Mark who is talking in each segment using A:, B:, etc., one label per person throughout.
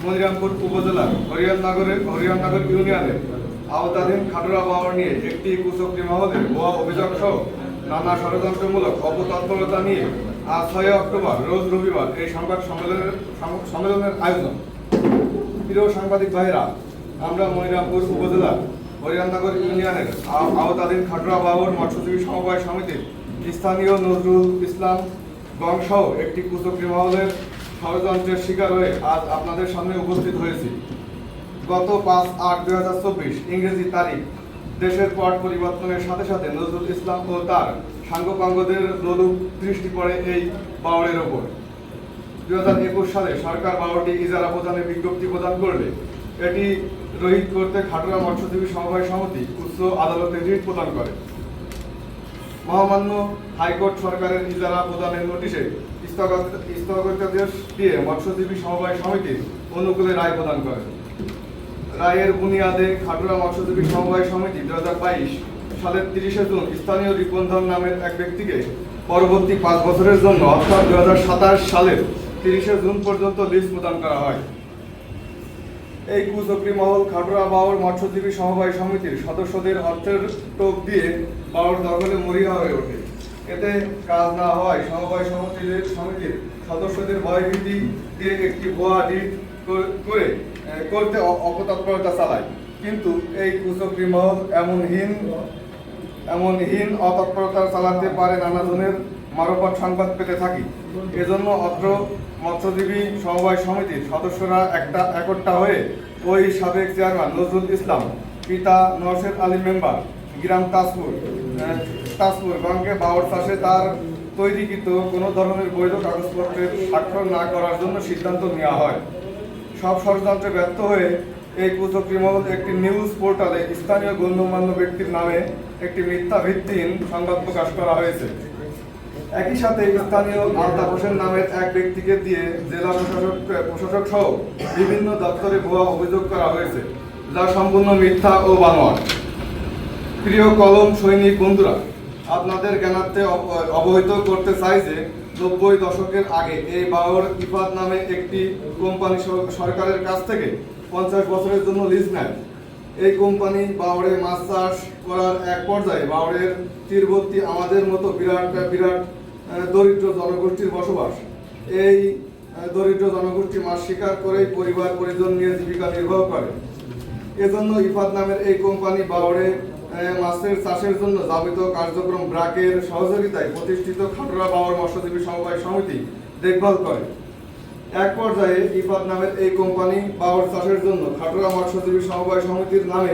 A: মনিরামপুর উপজেলার হরিয়াননগর ইউনিয়নের আওতাধীন খাটুরা বাওর নিয়ে একটি কুচক্রী মহলের ভুয়া অভিযোগ সহ নানা ষড়যন্ত্রমূলক অপতৎপরতা নিয়ে আজ 6 অক্টোবর রোজ রবিবার এই সংবাদ সম্মেলনের আয়োজন। প্রিয় সাংবাদিক ভাইরা, আমরা মনিরামপুর উপজেলার হরিয়াননগর ইউনিয়নের আওতাধীন খাটুরা বাওর মৎস্যজীবী সমবায় সমিতির স্থানীয় নজরুল ইসলাম গংসহ একটি কুচক্রী মহলের ষড়যন্ত্রের শিকার হয়ে আজ আপনাদের সামনে উপস্থিত হয়েছি। গত 5/8/2024 ইংরেজি তারিখ দেশের পট পরিবর্তনের সাথে সাথে নজরুল ইসলাম ও তার সাঙ্গপাঙ্গদের লোলুপ দৃষ্টি পড়ে এই বাওরের ওপর। 2021 সালে সরকার বাওরটি ইজারা প্রদানের বিজ্ঞপ্তি প্রদান করলে এটি রহিত করতে খাটুরা মৎস্যজীবী সমবায় সমিতি উচ্চ আদালতে রিট প্রদান করে। মহামান্য হাইকোর্ট সরকারের ইজারা প্রদানের নোটিশে স্থগিতাদেশ দিয়ে মৎস্যজীবী সমবায় সমিতির অনুকূলে রায় প্রদান করে। রায়ের বুনিয়াদে খাটুরা মৎস্যজীবী সমবায় সমিতি 2022 সালের 30 জুন স্থানীয় রিপনধর নামের এক ব্যক্তিকে পরবর্তী 5 বছরের জন্য অর্থাৎ 2027 সালের 30 জুন পর্যন্ত লিজ প্রদান করা হয়। এই কুচক্রী মহল খাটুরা বাওর মৎস্যজীবী সমবায় সমিতির সদস্যদের অর্থের টোপ দিয়ে বাওর দখলে মরিয়া হয়ে ওঠে। এতে কাজ না হওয়ায় সমবায় সমিতির সদস্যদের ভয়ভীতি দিয়ে একটি ভুয়া ডিড করতে অপতৎপরতা চালায়। কিন্তু এই কুচক্রী মহল এমন হীন অতৎপরতা চালাতে পারে নানা ধরনের মারফত সংবাদ পেতে থাকি। এজন্য অত্র মৎস্যজীবী সমবায় সমিতির সদস্যরা একট্টা হয়ে ওই সাবেক চেয়ারম্যান নজরুল ইসলাম, পিতা নওশেদ আলী মেম্বার, গ্রাম তাজপুর গঙ্গে বাওর চাষে তার তৈরিকৃত কোনো ধরনের বৈধ কাগজপত্রের স্বাক্ষর না করার জন্য সিদ্ধান্ত নেওয়া হয়। সব ষড়যন্ত্রে ব্যর্থ হয়ে এই কুচক্রী মহল একটি নিউজ পোর্টালে স্থানীয় গণ্যমান্য ব্যক্তির নামে একটি মিথ্যা ভিত্তিহীন সংবাদ প্রকাশ করা হয়েছে। একই সাথে স্থানীয় আলতাফ হোসেন নামের এক ব্যক্তিকে দিয়ে জেলা প্রশাসক সহ বিভিন্ন দপ্তরে ভুয়া অভিযোগ করা হয়েছে, যা সম্পূর্ণ মিথ্যা ও বানোয়াট। প্রিয় কলম সৈনিক বন্ধুরা, আপনাদের জ্ঞানার্থে অবহিত করতে চাই যে 90 দশকের আগে এই বাওর ইফাদ নামে একটি কোম্পানি সরকারের কাছ থেকে 50 বছরের জন্য লিজ নেয়। এই কোম্পানি বাওরে মাছ চাষ করার এক পর্যায়ে বাওরের তীরবর্তী আমাদের মতো বিরাট দরিদ্র জনগোষ্ঠীর বসবাস। এই দরিদ্র জনগোষ্ঠী মাছ শিকার করেই পরিবার পরিজন নিয়ে জীবিকা নির্বাহ করে। এজন্য ইফাদ নামের এই কোম্পানি বাওরে মাছের চাষের জন্য যাবতীয় কার্যক্রম ব্রাকের সহযোগিতায় প্রতিষ্ঠিত খাটুরা বাওর মৎস্যজীবী সমবায় সমিতি দেখভাল করে। এক পর্যায়ে ইফাদ নামের এই কোম্পানি বাওর চাষের জন্য খাটুরা মৎস্যজীবী সমবায় সমিতির নামে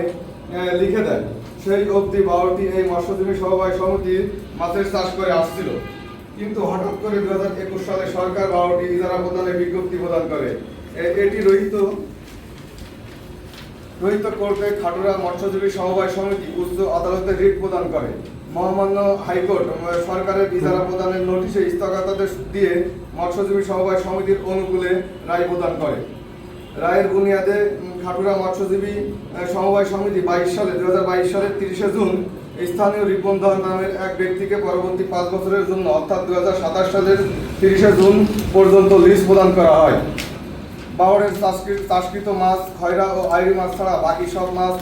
A: লিখে দেয়। সেই অবধি বাওরটি এই মৎস্যজীবী সমবায় সমিতি মাছের চাষ করে আসছিল। কিন্তু হঠাৎ করে 2021 সালে সরকার বাওরটি ইজারা প্রদানের বিজ্ঞপ্তি প্রদান করে। এটি রহিত করতে খাটুরা মৎস্যজীবী সমবায় সমিতি উচ্চ আদালতে রিট প্রদান করে। মহামান্য হাইকোর্ট সরকারের ইজারা প্রদানের নোটিশে স্থগিতাদেশ দিয়ে মৎস্যজীবী সমবায় সমিতির অনুকূলে রায় প্রদান করে। রায়ের বুনিয়াদে খাটুরা মৎস্যজীবী সমবায় সমিতি 2022 সালের 30 জুন স্থানীয় রিপনধর নামের এক ব্যক্তিকে পরবর্তী 5 বছরের জন্য অর্থাৎ 2027 সালের 30 জুন পর্যন্ত লিজ প্রদান করা হয়। বাওরের চাষকৃত মাছ খয়রা ও আইরি মাছ ছাড়া বাকি সব মাছ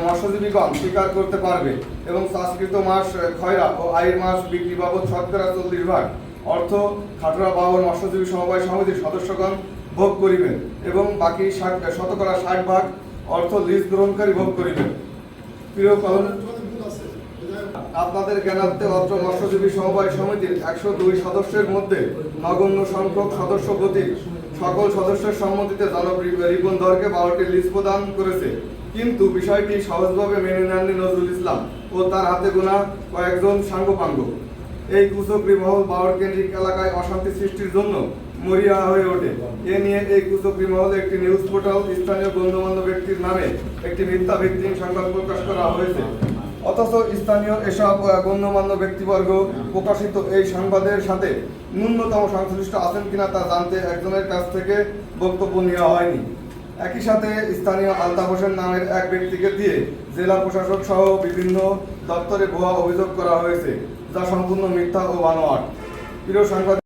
A: মৎস্যজীবীগণ শিকার করতে পারবে এবং চাষকৃত মাছ খয়রা ও আইর মাছ বিক্রি বাবদ শতকরা 40% অর্থ খাটুরা বাওর মৎস্যজীবী সমবায় সমিতির সদস্যগণ ভোগ করিবেন এবং বাকি শতকরা 60% অর্থ লিজ গ্রহণকারী ভোগ করিবেন। প্রিয় কলম, আপনাদের জ্ঞানার্থে অত্র মৎস্যজীবী সমবায় সমিতির 102 সদস্যের মধ্যে নগণ্য সংখ্যক সদস্য প্রতীক সকল সদস্যের সম্মতিতে জনাব রিপনধরকে বাওরটি লিজ প্রদান করেছে। কিন্তু বিষয়টি সহজভাবে মেনে নেননি নজরুল ইসলাম ও তার হাতে গোনা কয়েকজন সাঙ্গপাঙ্গ। এই কুচক্রী মহল বাওর কেন্দ্রিক এলাকায় অশান্তি সৃষ্টির জন্য মরিয়া হয়ে ওঠে। এ নিয়ে এই কুচক্রী মহল একটি নিউজ পোর্টাল স্থানীয় গণ্যমান্য ব্যক্তির নামে একটি মিথ্যা ভিত্তিহীন সংবাদ প্রকাশ করা হয়েছে। অথচ স্থানীয় এসব গণ্যমান্য ব্যক্তিবর্গ প্রকাশিত এই সংবাদের সাথে ন্যূনতম সংশ্লিষ্ট আছেন কিনা তা জানতে একজনের কাছ থেকে বক্তব্য নেওয়া হয়নি। একই সাথে স্থানীয় আলতাফ হোসেন নামের এক ব্যক্তিকে দিয়ে জেলা প্রশাসক সহ বিভিন্ন দপ্তরে ভুয়া অভিযোগ করা হয়েছে, যা সম্পূর্ণ মিথ্যা ও বানোয়াট। প্রিয় সাংবাদিক